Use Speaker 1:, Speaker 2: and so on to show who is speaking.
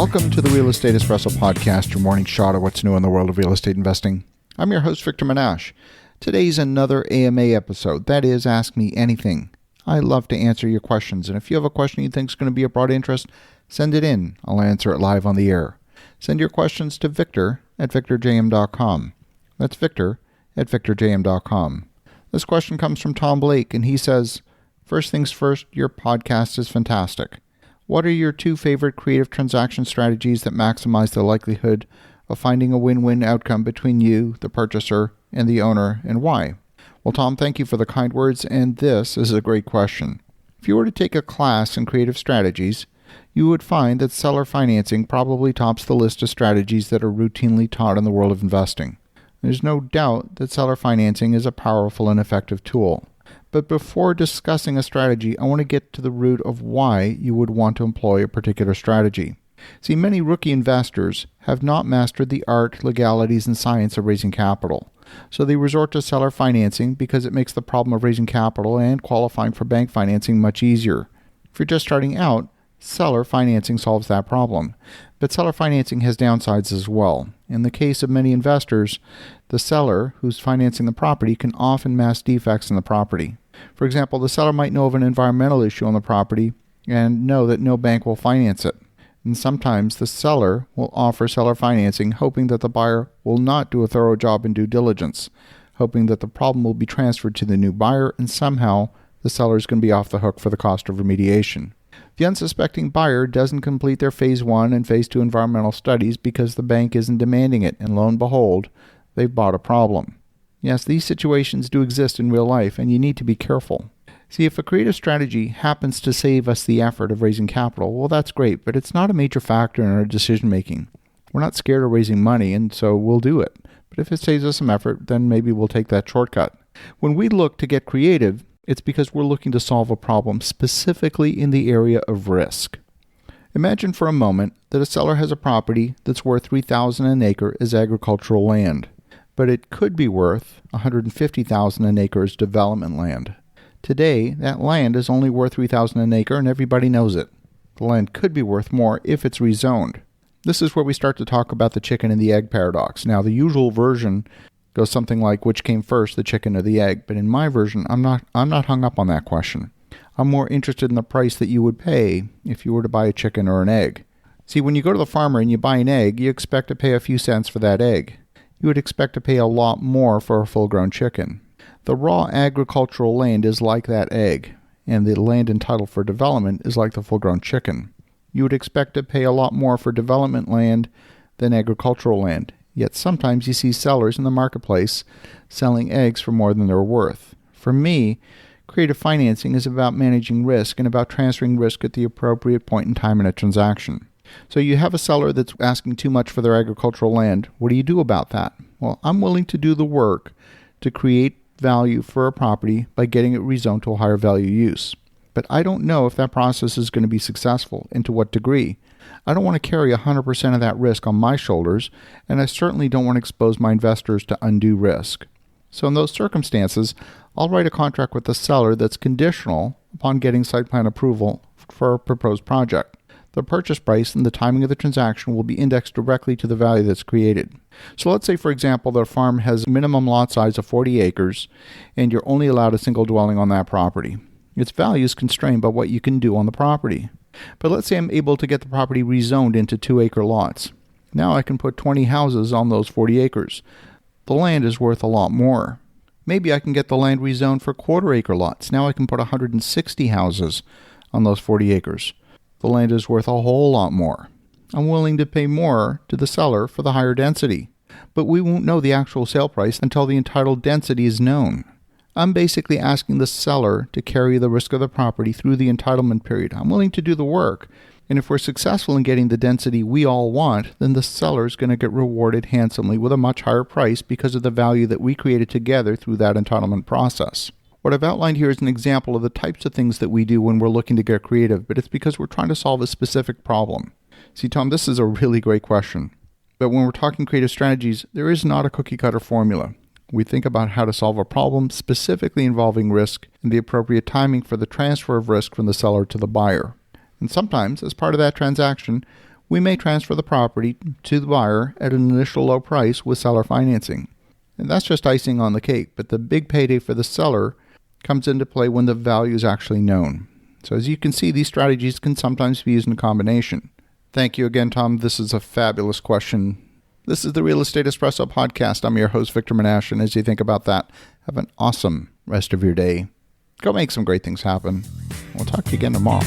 Speaker 1: Welcome to the Real Estate Espresso Podcast, your morning shot of what's new in the world of real estate investing. I'm your host, Victor Menashe. Today's another AMA episode, that is, Ask Me Anything. I love to answer your questions, and if you have a question you think is going to be of broad interest, send it in. I'll answer it live on the air. Send your questions to victor@victorjm.com. That's victor@victorjm.com. This question comes from Tom Blake, and he says, first things first, your podcast is fantastic. What are your two favorite creative transaction strategies that maximize the likelihood of finding a win-win outcome between you, the purchaser, and the owner, and why? Well, Tom, thank you for the kind words, and this is a great question. If you were to take a class in creative strategies, you would find that seller financing probably tops the list of strategies that are routinely taught in the world of investing. There's no doubt that seller financing is a powerful and effective tool. But before discussing a strategy, I want to get to the root of why you would want to employ a particular strategy. See, many rookie investors have not mastered the art, legalities, and science of raising capital. So they resort to seller financing because it makes the problem of raising capital and qualifying for bank financing much easier. If you're just starting out, seller financing solves that problem. But seller financing has downsides as well. In the case of many investors, the seller who's financing the property can often mask defects in the property. For example, the seller might know of an environmental issue on the property and know that no bank will finance it. And sometimes the seller will offer seller financing hoping that the buyer will not do a thorough job in due diligence, hoping that the problem will be transferred to the new buyer and somehow the seller is going to be off the hook for the cost of remediation. The unsuspecting buyer doesn't complete their Phase 1 and Phase 2 environmental studies because the bank isn't demanding it, and lo and behold, they've bought a problem. Yes, these situations do exist in real life, and you need to be careful. See, if a creative strategy happens to save us the effort of raising capital, well, that's great, but it's not a major factor in our decision-making. We're not scared of raising money, and so we'll do it. But if it saves us some effort, then maybe we'll take that shortcut. When we look to get creative, it's because we're looking to solve a problem specifically in the area of risk. Imagine for a moment that a seller has a property that's worth $3,000 an acre as agricultural land, but it could be worth $150,000 an acre as development land. Today, that land is only worth $3,000 an acre and everybody knows it. The land could be worth more if it's rezoned. This is where we start to talk about the chicken and the egg paradox. Now, the usual version goes something like, which came first, the chicken or the egg? But in my version, I'm not hung up on that question. I'm more interested in the price that you would pay if you were to buy a chicken or an egg. See, when you go to the farmer and you buy an egg, you expect to pay a few cents for that egg. You would expect to pay a lot more for a full-grown chicken. The raw agricultural land is like that egg, and the land entitled for development is like the full-grown chicken. You would expect to pay a lot more for development land than agricultural land, yet sometimes you see sellers in the marketplace selling eggs for more than they're worth. For me, creative financing is about managing risk and about transferring risk at the appropriate point in time in a transaction. So you have a seller that's asking too much for their agricultural land. What do you do about that? Well, I'm willing to do the work to create value for a property by getting it rezoned to a higher value use. But I don't know if that process is going to be successful and to what degree. I don't want to carry 100% of that risk on my shoulders, and I certainly don't want to expose my investors to undue risk. So in those circumstances, I'll write a contract with the seller that's conditional upon getting site plan approval for a proposed project. The purchase price and the timing of the transaction will be indexed directly to the value that's created. So let's say, for example, the farm has a minimum lot size of 40 acres, and you're only allowed a single dwelling on that property. Its value is constrained by what you can do on the property. But let's say I'm able to get the property rezoned into 2-acre lots. Now I can put 20 houses on those 40 acres. The land is worth a lot more. Maybe I can get the land rezoned for 1/4-acre lots. Now I can put 160 houses on those 40 acres. The land is worth a whole lot more. I'm willing to pay more to the seller for the higher density, but we won't know the actual sale price until the entitled density is known. I'm basically asking the seller to carry the risk of the property through the entitlement period. I'm willing to do the work, and if we're successful in getting the density we all want, then the seller is going to get rewarded handsomely with a much higher price because of the value that we created together through that entitlement process. What I've outlined here is an example of the types of things that we do when we're looking to get creative, but it's because we're trying to solve a specific problem. See, Tom, this is a really great question. But when we're talking creative strategies, there is not a cookie-cutter formula. We think about how to solve a problem specifically involving risk and the appropriate timing for the transfer of risk from the seller to the buyer. And sometimes, as part of that transaction, we may transfer the property to the buyer at an initial low price with seller financing. And that's just icing on the cake, but the big payday for the seller comes into play when the value is actually known. So as you can see, these strategies can sometimes be used in combination. Thank you again, Tom. This is a fabulous question. This is the Real Estate Espresso Podcast. I'm your host, Victor Menashe, and as you think about that, have an awesome rest of your day. Go make some great things happen. We'll talk to you again tomorrow.